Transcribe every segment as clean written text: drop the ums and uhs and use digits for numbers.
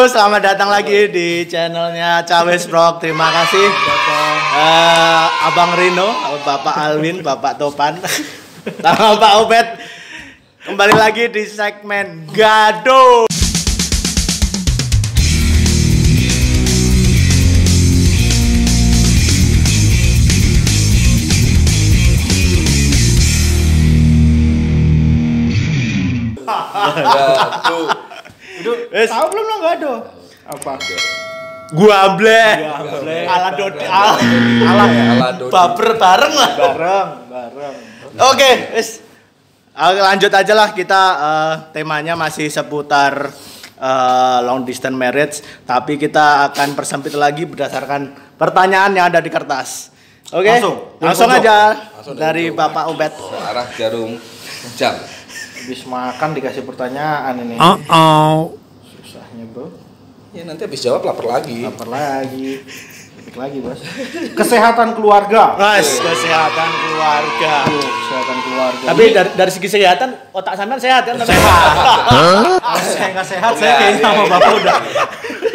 selamat datang lagi di channelnya Cawes Vlog. Terima kasih Abang Rino, Bapak Alwin, Bapak Topan, sama Pak Obet. Kembali lagi di segmen Gado. Tahu belum lo Gado? Apa? Gua bleh. Ala Dodi. Ala Dodi. Baper bareng lah. Bareng. Oke, wis. Lanjut aja lah kita temanya masih seputar long distance marriage, tapi kita akan persempit lagi berdasarkan pertanyaan yang ada di kertas. Oke? Langsung aja dari Bapak Obet. Arah jarum jam. Habis makan dikasih pertanyaan ini. Susahnya, Bro. Ya nanti habis jawab lapar lagi. Dikit lagi, Bos. Kesehatan keluarga. Mas, kesehatan keluarga. Kesehatan keluarga. Tapi dari segi kesehatan, otak sampean sehat kan? Sehat. Kalau saya nggak sehat, saya kayaknya sama Bapak udah.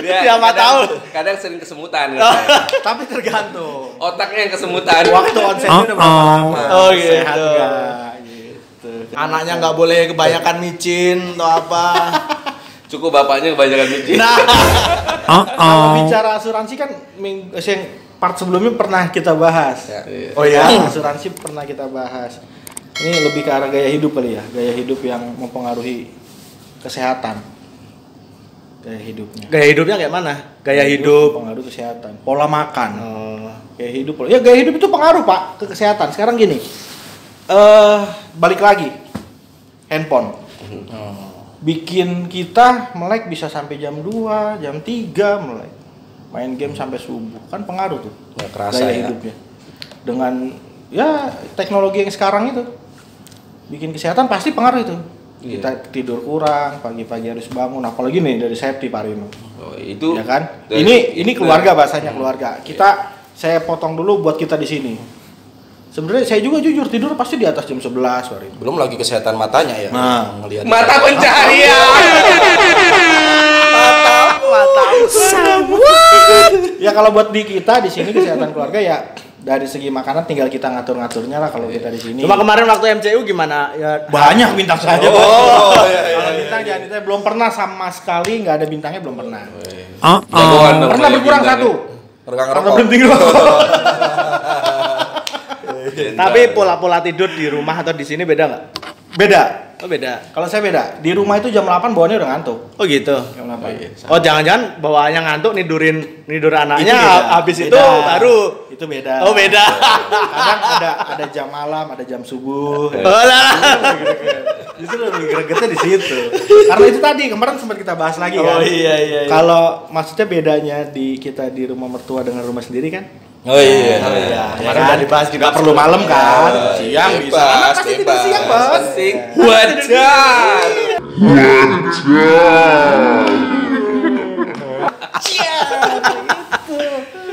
Dia mah tahu. Kadang sering kesemutan. Tapi tergantung. Otaknya yang kesemutan. Waktu onsennya udah berapa lama? Oh gitu. Sehat nggak? Gitu. Anaknya nggak boleh kebanyakan micin atau apa. Cukup bapaknya kebanyakan micin. Nah, kalau bicara asuransi kan yang part sebelumnya pernah kita bahas. Ya. oh ya. Asuransi pernah kita bahas. Ini lebih ke arah gaya hidup kali ya, gaya hidup yang mempengaruhi kesehatan. Gaya hidupnya. Gaya hidupnya kayak mana? Gaya hidup. Pengaruh kesehatan. Pola makan. Gaya hidup. Ya gaya hidup itu pengaruh Pak ke kesehatan. Sekarang gini. Balik lagi. Handphone. Bikin kita melek bisa sampai jam 2, jam 3 melek. Main game sampai subuh. Kan pengaruh tuh. Ya, kerasa gaya ya. hidupnya. Dengan ya teknologi yang sekarang itu. Bikin kesehatan pasti pengaruh itu. Iya. Kita tidur kurang, pagi-pagi harus bangun, apalagi nih dari safety Pak Rino. Oh, itu. Ya kan? Dari, Ini keluarga bahasanya keluarga. Saya potong dulu buat kita di sini. Sebenarnya saya juga jujur tidur pasti di atas jam 11 Pak Rino. Belum lagi kesehatan matanya ya. Nah, ngelihat. Mata pencaharian. mata. Ya kalau buat di kita di sini kesehatan keluarga ya dari segi makanan tinggal kita ngatur-ngaturnya lah kalau kita di sini. Cuma kemarin waktu MCU gimana? Ya banyak bintang saja. Iya. Kalau bintang jangan ditanya, belum pernah sama sekali nggak ada bintangnya, belum pernah. Jagoan dong Pernah kayak berkurang bintangnya. satu. Regang Pernah rokok. berhenti rokok. Tapi pola-pola tidur di rumah atau di sini beda nggak? Beda. Oh beda. Kalau saya beda. Di rumah itu jam 8 bawaannya udah ngantuk. Oh gitu. Jam 8. Oh jangan-jangan bawaannya ngantuk nidur anaknya Itu beda. habis itu Beda. baru. Itu beda. Oh beda. Kadang ada jam malam, ada jam subuh. Oh lah. Itu lebih gregetnya di situ. Karena itu tadi kemarin sempat kita bahas lagi kan. Oh iya. Kalau maksudnya bedanya di kita di rumah mertua dengan rumah sendiri kan? Oh iya. Kemarin udah dibahas juga. Nggak perlu malam kan? Siang bisa. Anak pasti tidur siang, Bos. Penting. Wajar.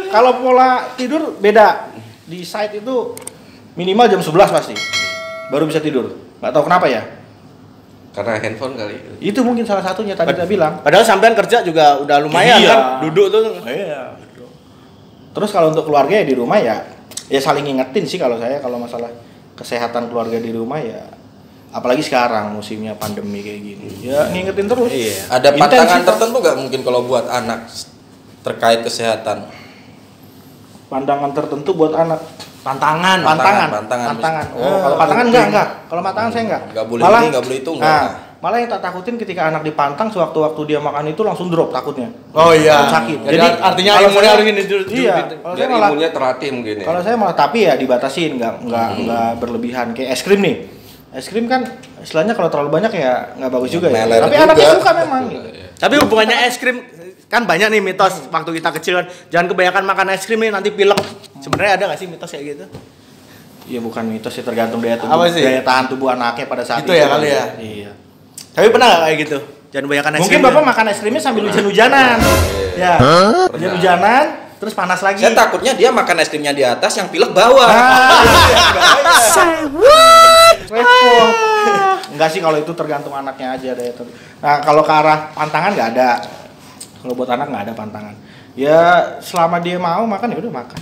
Kalau pola tidur beda. Di site itu minimal jam 11 pasti. Baru bisa tidur. Nggak tahu kenapa ya. Karena handphone kali. Itu mungkin salah satunya tadi kita bilang. Padahal sampean kerja juga udah lumayan Iya. kan duduk tuh. Iya. Terus kalau untuk keluarga ya di rumah ya saling ngingetin sih kalau saya kalau masalah kesehatan keluarga di rumah ya apalagi sekarang musimnya pandemi kayak gini. Ya ngingetin terus. Iya. Ada pantangan Intensitas. tertentu nggak mungkin kalau buat anak terkait kesehatan? Pandangan tertentu buat anak. Pantangan. Pantangan. Oh, kalau pantangan enggak. Kalau pantangan saya enggak. Nggak boleh ini, nggak boleh itu, enggak. Nah, malah yang tak takutin ketika anak dipantang sewaktu-waktu dia makan itu langsung drop takutnya. Oh iya. Sakit. Jadi artinya kalau imunnya saya- harus ini dulu. Iya. Kalau saya Biar malah imunnya terlatih mungkin ya. Kalau saya malah tapi ya dibatasin, nggak berlebihan. Kayak es krim nih. Es krim kan istilahnya kalau terlalu banyak ya nggak bagus juga ya. Meler Tapi juga. anaknya suka memang. Gitu. Tapi hubungannya es krim kan banyak nih mitos waktu kita kecil kan jangan kebanyakan makan es krim nih nanti pilek. Sebenarnya ada nggak sih mitos kayak gitu? Iya bukan mitos ya tergantung daya Apa sih? daya tahan tubuh anaknya pada saat Gitu itu. ya kali ya? Iya. Tapi pernah nggak kayak gitu? Jangan kebanyakan es Mungkin krim. Bapak makan es krimnya sambil hujan-hujanan. Ya. Hujan-hujanan terus panas lagi. Saya takutnya dia makan es krimnya di atas, yang pilek bawah. Repot. Enggak sih kalau itu tergantung anaknya aja deh. Nah, kalau ke arah pantangan nggak ada. Kalau buat anak nggak ada pantangan. Ya selama dia mau makan ya udah makan.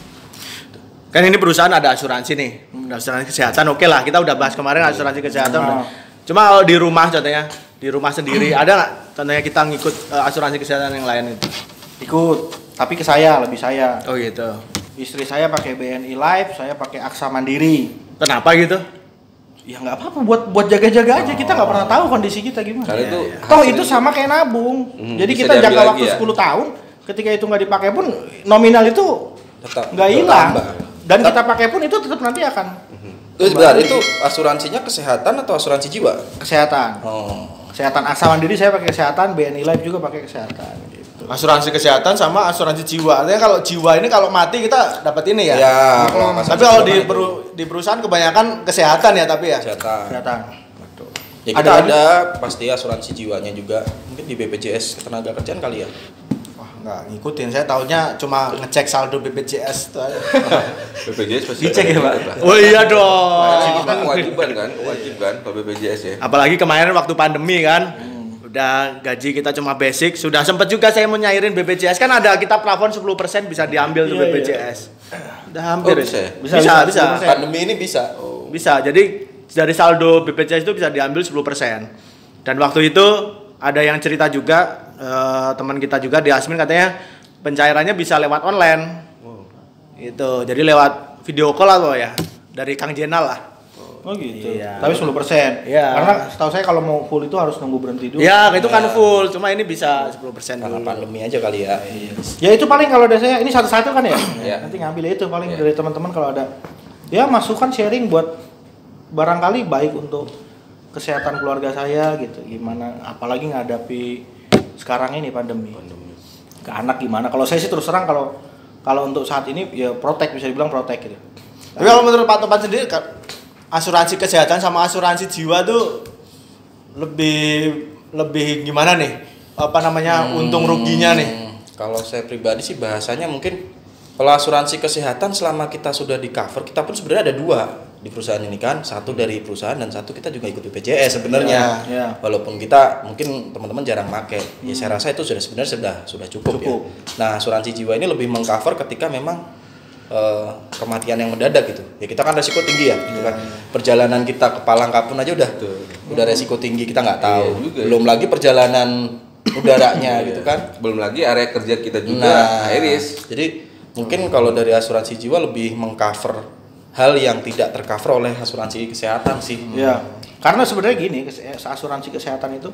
Kan ini perusahaan ada asuransi nih, asuransi kesehatan oke lah, kita udah bahas kemarin asuransi kesehatan. Udah. Cuma kalau di rumah contohnya, di rumah sendiri ada nggak contohnya kita ngikut asuransi kesehatan yang lain itu? Ikut, tapi ke saya, lebih saya. Oh gitu. Istri saya pakai BNI Life, saya pakai Aksa Mandiri. Kenapa gitu? Ya nggak apa-apa, buat jaga-jaga aja. Kita nggak pernah tahu kondisi kita gimana. Karena itu Toh itu sama kayak nabung. Jadi kita jangka waktu 10 tahun, ketika itu nggak dipakai pun nominal itu tetap nggak hilang. bertambah. Dan kita pakai pun itu tetap nanti akan Sebentar, itu asuransinya kesehatan atau asuransi jiwa? kesehatan. Oh. Kesehatan Aksa Mandiri saya pakai kesehatan, BNI Life juga pakai kesehatan gitu. Asuransi kesehatan sama asuransi jiwa. Artinya kalau jiwa ini kalau mati kita dapat ini ya. Ya, Tapi kalau di perusahaan kebanyakan kesehatan ya tapi ya. kesehatan. Kesehatan. Betul. Ya kita ada pasti asuransi jiwanya juga. Mungkin di BPJS Ketenagakerjaan kali ya. Wah, nggak ngikutin. Saya taunya cuma ngecek saldo BPJS itu aja. BPJS pasti Dicek ya, Pak? Oh iya dong. Kita kewajiban kan, wajib kan kalau BPJS ya. Apalagi kemarin waktu pandemi kan. Udah gaji kita cuma basic, sudah sempet juga saya mau nyairin BPJS kan ada kita plafon 10% bisa diambil tuh BPJS. Udah hampir. Oh, bisa ya? Bisa. Pandemi ini bisa. Bisa. Jadi dari saldo BPJS itu bisa diambil 10%. Dan waktu itu ada yang cerita juga teman kita juga di Asmin katanya pencairannya bisa lewat online. Itu. Jadi lewat video call atau ya dari Kang Jenal lah. Oh gitu. Iya. Tapi 10%. Iya. Karena setahu saya kalau mau full itu harus nunggu berhenti dulu. Ya, itu kan full, cuma ini bisa 10% Karena dulu. pandemi aja kali ya. Ya itu paling kalau dari saya ini satu-satu kan ya. Iya. Nanti ngambil itu paling dari teman-teman kalau ada. Ya masukan sharing buat barangkali baik untuk kesehatan keluarga saya gitu. Gimana apalagi ngadepi sekarang ini pandemi. Ke anak gimana? Kalau saya sih terus terang kalau untuk saat ini ya protek, bisa dibilang protek gitu. Tapi kalau menurut Pak Topan sendiri asuransi kesehatan sama asuransi jiwa tuh lebih gimana nih? Apa namanya? Untung ruginya nih. Kalau saya pribadi sih bahasanya mungkin kalau asuransi kesehatan selama kita sudah di cover, kita pun sebenarnya ada dua di perusahaan ini kan, satu dari perusahaan dan satu kita juga ikut BPJS sebenarnya. Ya. Walaupun kita mungkin teman-teman jarang pakai, ya saya rasa itu sebenarnya sudah cukup. Ya. Nah asuransi jiwa ini lebih mengcover ketika memang kematian yang mendadak gitu. Ya kita kan resiko tinggi ya, gitu kan. Perjalanan kita ke Palangkapun aja udah resiko tinggi, kita nggak tahu. Iya juga, Belum lagi perjalanan udaranya gitu kan. Belum lagi area kerja kita juga high risk. Jadi mungkin kalau dari asuransi jiwa lebih mengcover hal yang tidak tercover oleh asuransi kesehatan sih. Ya. Karena sebenarnya gini, asuransi kesehatan itu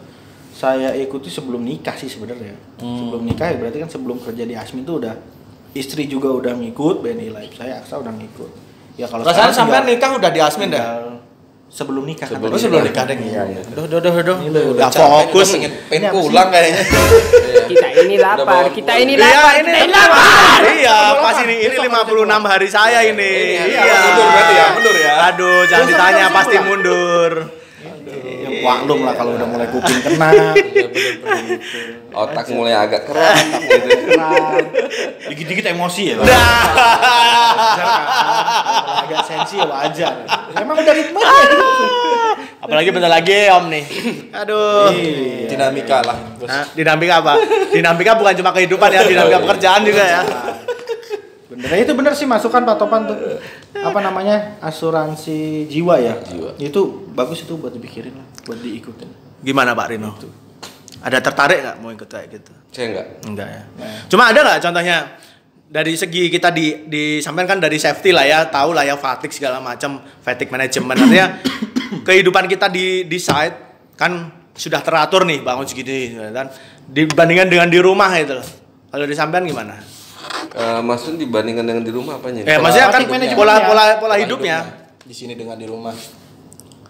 saya ikuti sebelum nikah sih sebenarnya. Sebelum nikah ya berarti kan sebelum kerja di Asmin itu udah istri juga udah ngikut, BNI Life saya Aksa udah ngikut. Ya kalau Perasaan sampai nikah udah di Asmin dah. Sebelum nikah kan. Sebelum nikah deh. Iya. Duh. Udah fokus. pengen pulang kayaknya. Kita ini lapar, kita ini Iya, lapar, ini kita ini lapar. Iya, pas ini 56 hari saya ini. Iya. Mundur berarti ya, mundur ya. Aduh, jangan ditanya pasti mundur. Ya waklum lah kalau udah mulai kuping kena. Otak mulai agak keras gitu. Dikit-dikit emosi ya, Pak. Agak sensi ya wajar. Emang udah ritmenya. Apalagi bentar lagi Om nih. Aduh. Dinamika lah. Nah, dinamika apa? Dinamika bukan cuma kehidupan ya, dinamika pekerjaan juga ya. Bener, itu bener sih masukan Pak Topan tuh. Apa namanya? Asuransi jiwa ya. Jiwa. Itu bagus itu buat dipikirin lah, buat diikutin. Gimana Pak Rino? Ada tertarik nggak mau ikut kayak gitu? Saya enggak. Enggak ya. Cuma ada nggak contohnya dari segi kita disampaikan kan dari safety lah ya, tahu lah ya fatigue segala macam, fatigue management artinya kehidupan kita di site kan sudah teratur nih bangun segini kan dibandingkan dengan di rumah itu. Kalau disampaikan gimana? Maksudnya dibandingkan dengan di rumah apanya? Maksudnya kan Fatigue pola hidupnya. Di sini dengan di rumah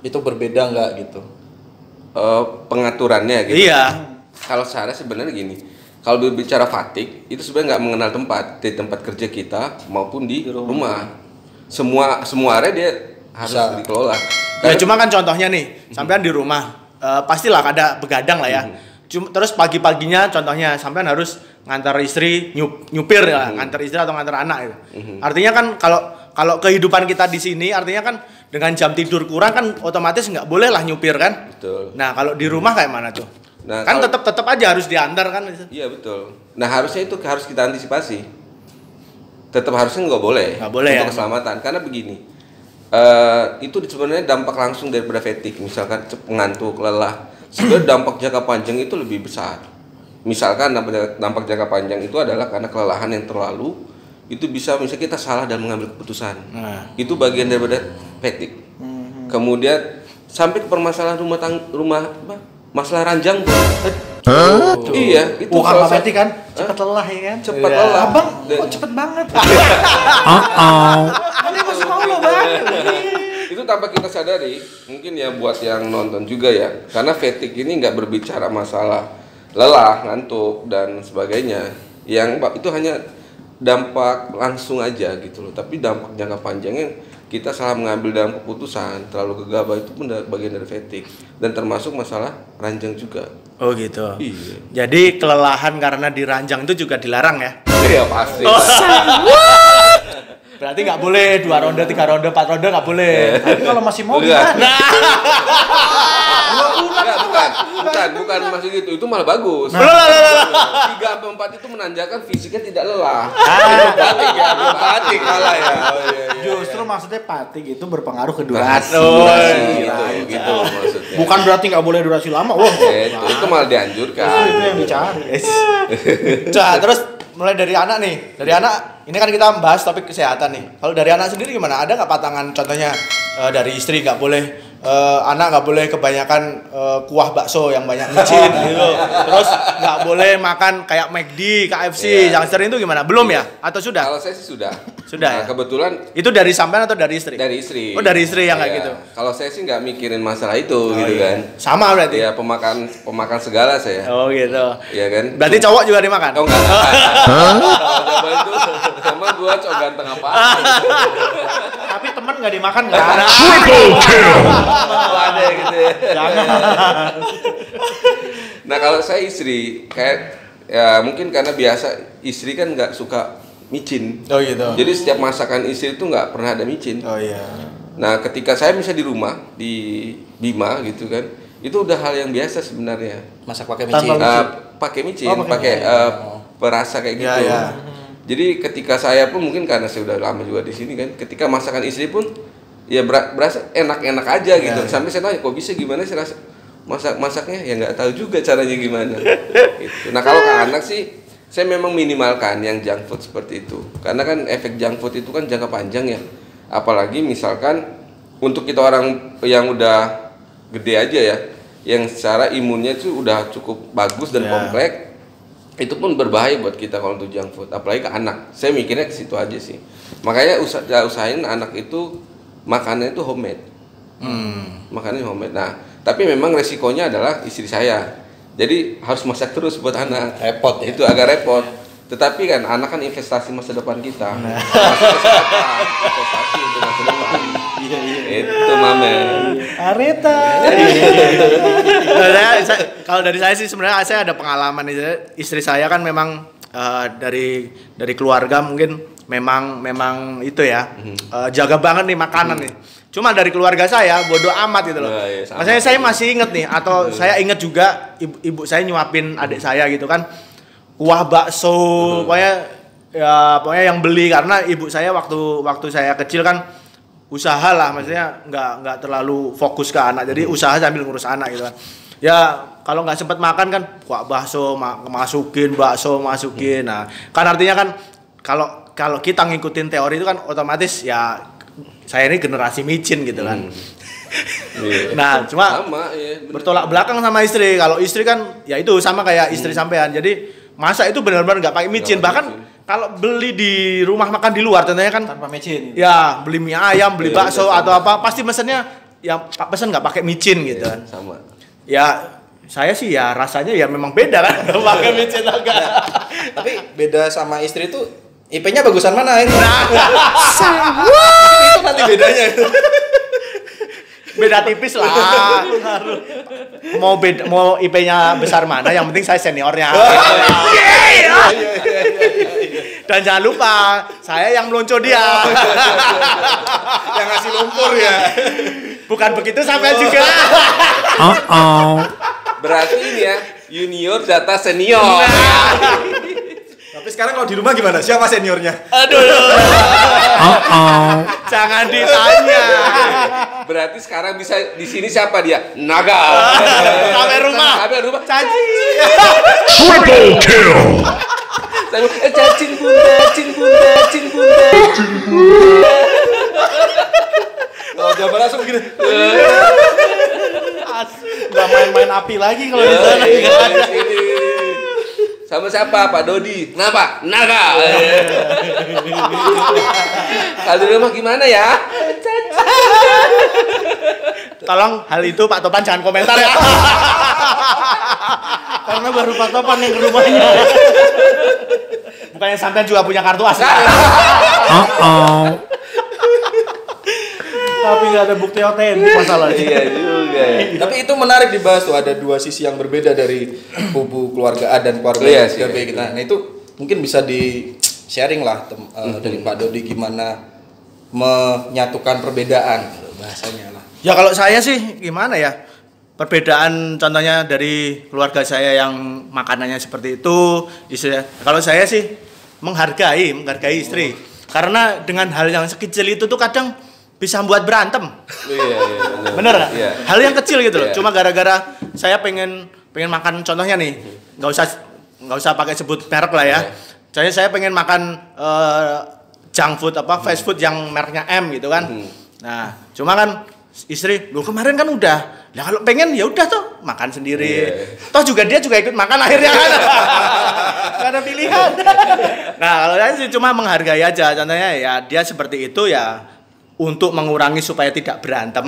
itu berbeda nggak gitu? Pengaturannya gitu. Iya. Kalau saya sebenarnya gini, kalau berbicara fatigue itu sebenarnya nggak mengenal tempat, di tempat kerja kita maupun di rumah. Semua area dia harus Bisa. dikelola. Ya cuma kan contohnya nih, sampean di rumah pastilah ada begadang lah ya. Terus pagi-paginya contohnya sampean harus ngantar istri nyupir ya, ngantar istri atau ngantar anak gitu. Artinya kan kalau kehidupan kita di sini artinya kan dengan jam tidur kurang kan otomatis nggak boleh lah nyupir kan. Betul. Nah kalau di rumah kayak mana tuh? Nah, kan kalau- tetap aja harus diantar kan. Iya betul. Nah harusnya itu harus kita antisipasi. Tetap harusnya nggak boleh. Nggak boleh untuk ya. keselamatan. Karena begini, itu sebenarnya dampak langsung daripada fatigue. Misalkan ngantuk, lelah. Sebenarnya dampak jangka panjang itu lebih besar. Misalkan dampak jangka panjang itu adalah karena kelelahan yang terlalu. Itu bisa misalnya kita salah dalam mengambil keputusan. Nah. Itu bagian daripada fatigue. Kemudian sampai ke permasalahan masalah ranjang tuh. Iya, itu Bukan salah berarti satu- kan cepet lelah ya kan? Cepat Iya. lelah. Abang Dan- kok cepet banget? Ini masih mau lo bang. itu tanpa kita sadari, mungkin ya buat yang nonton juga ya, karena fatigue ini nggak berbicara masalah lelah, ngantuk dan sebagainya, yang itu hanya dampak langsung aja gitu loh. Tapi dampak jangka panjangnya kita salah mengambil dalam keputusan, terlalu gegabah, itu pun bagian dari fatigue dan termasuk masalah ranjang juga. Oh gitu. Iya. Jadi kelelahan karena diranjang itu juga dilarang ya? Iya pasti. Berarti nggak boleh 2 ronde, 3 ronde, 4 ronde nggak boleh. Tapi kalau masih mau Enggak. gimana? Bukan maksud gitu. Itu malah bagus. Loh, loh, loh, loh. 3 sampai 4 itu menandakan fisiknya tidak lelah. Fatigue ya, fatigue kalah ya. Oh, iya, iya. Justru maksudnya fatigue itu berpengaruh ke durasi. Durasi iya, gitu maksudnya. Bukan berarti nggak boleh durasi lama. Wah, Itu malah dianjurkan. itu yang dicari. Nah, terus mulai dari anak nih. Dari anak, ini kan kita bahas topik kesehatan nih. Kalau dari anak sendiri gimana? Ada nggak patangan? Contohnya dari istri nggak boleh, anak nggak boleh kebanyakan kuah bakso yang banyak micin gitu. Terus nggak boleh makan kayak McD, KFC, Iya. yang sering itu gimana? Belum ya? Atau sudah? Kalau saya sih sudah. Sudah ya? Kebetulan Itu dari sampean atau dari istri? dari istri. Oh, dari istri yang kayak Iya. gitu. Kalau saya sih nggak mikirin masalah itu gitu iya. kan. Sama berarti? Ya pemakan segala saya. Oh gitu. Iya kan? Berarti cowok juga dimakan? Oh enggak. Coba itu sama gua cowok ganteng apa? Tapi temen nggak dimakan nggak? Oh, ada gitu ya. Jangan. Nah kalau saya istri kayak ya mungkin karena biasa istri kan nggak suka micin. Oh gitu. Jadi setiap masakan istri itu nggak pernah ada micin. Oh iya. Nah ketika saya misalnya di rumah di Bima gitu kan, itu udah hal yang biasa sebenarnya. Masak pakai Tanpa micin. Pakai micin, Oh, pakai pakai perasa kayak Ya, gitu. ya. Jadi ketika saya pun mungkin karena saya udah lama juga di sini kan, ketika masakan istri pun ya berasa enak-enak aja gitu. Ya. Sampai saya tanya kok bisa gimana sih rasa masaknya ya nggak tahu juga caranya gimana. Gitu. Nah kalau ke anak sih saya memang minimalkan yang junk food seperti itu. Karena kan efek junk food itu kan jangka panjang ya. Apalagi misalkan untuk kita orang yang udah gede aja ya, yang secara imunnya itu udah cukup bagus dan Ya. kompleks, itu pun berbahaya buat kita kalau untuk junk food, apalagi ke anak. Saya mikirnya ke situ aja sih. Makanya usahain anak itu makannya itu homemade. Makannya homemade. Nah, tapi memang resikonya adalah istri saya. Jadi harus masak terus buat anak. Repot ya. Itu agak repot. Tetapi kan anak kan investasi masa depan kita. Investasi untuk masa depan. Itu mamen. Areta. Kalau dari saya sih sebenarnya saya ada pengalaman nih. Istri saya kan memang dari keluarga mungkin memang itu ya jaga banget nih makanan nih. Cuma dari keluarga saya bodoh amat gitu loh. Nah, iya, sama. Maksudnya saya masih inget nih atau saya inget juga ibu saya nyuapin adik saya gitu kan kuah bakso pokoknya yang beli karena ibu saya waktu saya kecil kan usaha lah, maksudnya nggak terlalu fokus ke anak, jadi usaha sambil ngurus anak gitu kan. Ya kalau nggak sempet makan kan kuah bakso masukin nah kan artinya kan kalau kita ngikutin teori itu kan otomatis ya saya ini generasi micin gitu kan. Iya. Nah cuma Sama, ya, bener. bertolak belakang sama istri. Kalau istri kan ya itu sama kayak istri sampean. Jadi masak itu benar-benar nggak pakai micin. Nggak pakai Bahkan kalau beli di rumah makan di luar contohnya kan Tanpa micin. ya beli mie ayam, beli Iya, bakso iya, atau sama. apa pasti pesennya ya pesen nggak pakai micin gitu kan. Sama. Ya saya sih ya rasanya ya memang beda kan nggak pakai micin agak. Tapi beda sama istri itu IP-nya bagusan mana ini? Itu nanti bedanya itu. Beda tipis lah. Mau IP-nya besar mana yang penting saya seniornya. Dan jangan lupa saya yang melonco dia. Yang ngasih lumpur ya. Bukan begitu sampai juga. Berarti ini ya, junior data senior. Tapi sekarang kalau di rumah gimana? Siapa seniornya? Aduh. Jangan ditanya. Berarti sekarang bisa di sini siapa dia? Naga. Sampai rumah. Sampai rumah. Caci. Triple kill. Cacing bunda. Kalau gambar langsung gini. Nggak main-main api lagi kalau di sana. Sama siapa? Pak Dodi. Kenapa? Naga. Kalau di rumah gimana ya? Tolong hal itu Pak Topan jangan komentar ya. Karena baru Pak Topan yang ke rumahnya. Bukannya sampean juga punya kartu as. Tapi nggak ada bukti otentik masalahnya. Iya juga. Tapi itu menarik dibahas tuh, ada dua sisi yang berbeda dari kubu keluarga A dan keluarga Iya sih, B kita. Nah itu mungkin bisa di sharing lah dari Pak Dodi gimana menyatukan perbedaan bahasanya lah. Ya kalau saya sih gimana ya? Perbedaan contohnya dari keluarga saya yang makanannya seperti itu, kalau saya sih menghargai istri. Karena dengan hal yang sekecil itu tuh kadang bisa buat berantem. Iya, bener nggak? Iya. Hal yang kecil gitu loh. Iya. Cuma gara-gara saya pengen makan, contohnya nih, nggak usah pakai sebut merek lah ya. Saya pengen makan junk food fast food yang mereknya M gitu kan. Nah, cuma kan istri, lu kemarin kan udah. Nah kalau pengen ya udah tuh makan sendiri. Toh juga dia juga ikut makan akhirnya kan. Gak ada pilihan. Nah kalau saya sih cuma menghargai aja. Contohnya ya dia seperti itu ya untuk mengurangi supaya tidak berantem.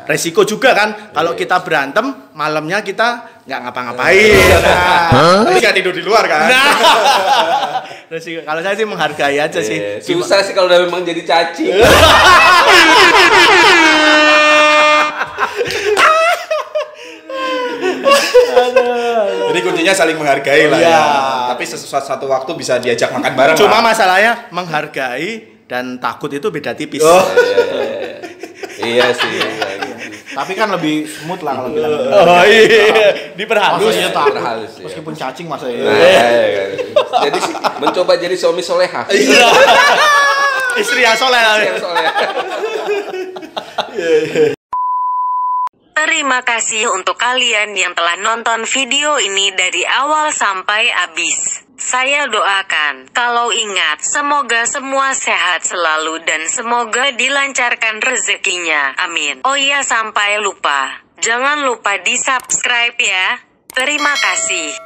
Resiko juga kan. Kalau kita berantem malamnya kita nggak ngapa-ngapain. Tapi nggak tidur di luar kan? Nah, resiko. Kalau saya sih menghargai aja sih. Susah sih kalau udah memang jadi cacing. Jadi kuncinya saling menghargai lah ya. Tapi satu waktu bisa diajak makan bareng. Cuma lah. masalahnya menghargai dan takut itu beda tipis. Iya sih. Tapi kan lebih smooth lah kalau bilang. Oh iya, diperhalus. Masa iya takut? Berhalus, ya. Meskipun cacing masa ya. Jadi mencoba jadi suami soleha. Istri yang soleh. Yang soleha. Terima kasih untuk kalian yang telah nonton video ini dari awal sampai habis. Saya doakan, kalau ingat, semoga semua sehat selalu dan semoga dilancarkan rezekinya. Amin. Oh iya, sampai lupa. Jangan lupa di subscribe ya. Terima kasih.